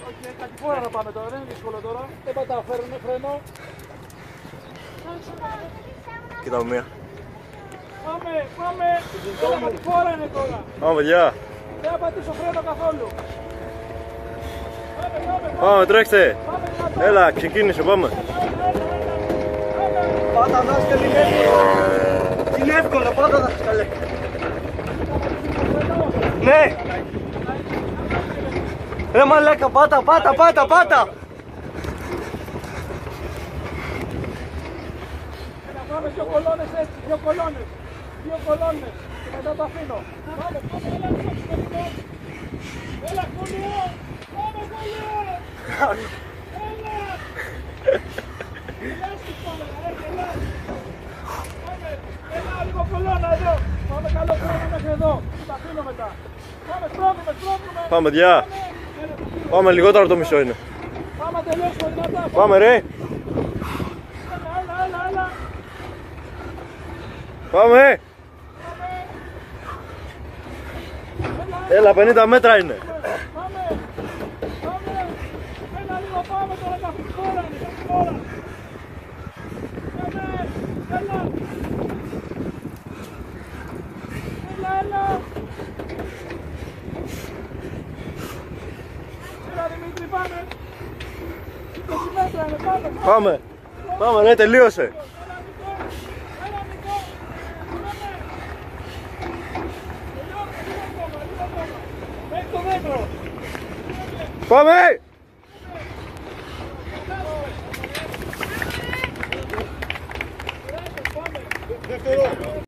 Οκ, κατηφόρα να πάμε τώρα, δεν είναι δύσκολο τώρα. Δεν παταφέρουνε, φρένο. Κοίτα μία. Πάμε. Έλα, κατηφόρα είναι τώρα. Πάμε, παιδιά. Δεν θα πατήσω φρένο καθόλου. Πάμε, τρέξτε. Έλα, ξεκίνησε, πάμε. Πάτα δάσκαλε, είναι εύκολο, πάτα δάσκαλε. Ναι. Ρε μαλάκα, πάτα. Πάμε δύο κολόνες έτσι, δύο κολόνες. Και μετά το αφήνω. Πάμε, έλα κολλιό. Πάμε κολλιό. Έλα. Έλα λίγο κολόνα εδώ. Πάμε καλό χρόνο μέχρι εδώ. Τα αφήνω μετά. Πάμε, στρώνουμε. Πάμε, παιδιά. Πάμε, λιγότερο από το μισό είναι. Πάμε, τελειώσουμε δυνατά. Πάμε, ρε. Έλα. Πάμε. Έλα, 50 μέτρα είναι. Πάμε. Έλα λίγο, πάμε τώρα, καθηκόρα. Έλα. Έλα Δημήτρη, πάμε. 20 μέτρα είναι, Πάμε, ρε, τελείωσε. Έλα Νικό. Μέχρι το μέτρο. Πάμε. Δεύτερο.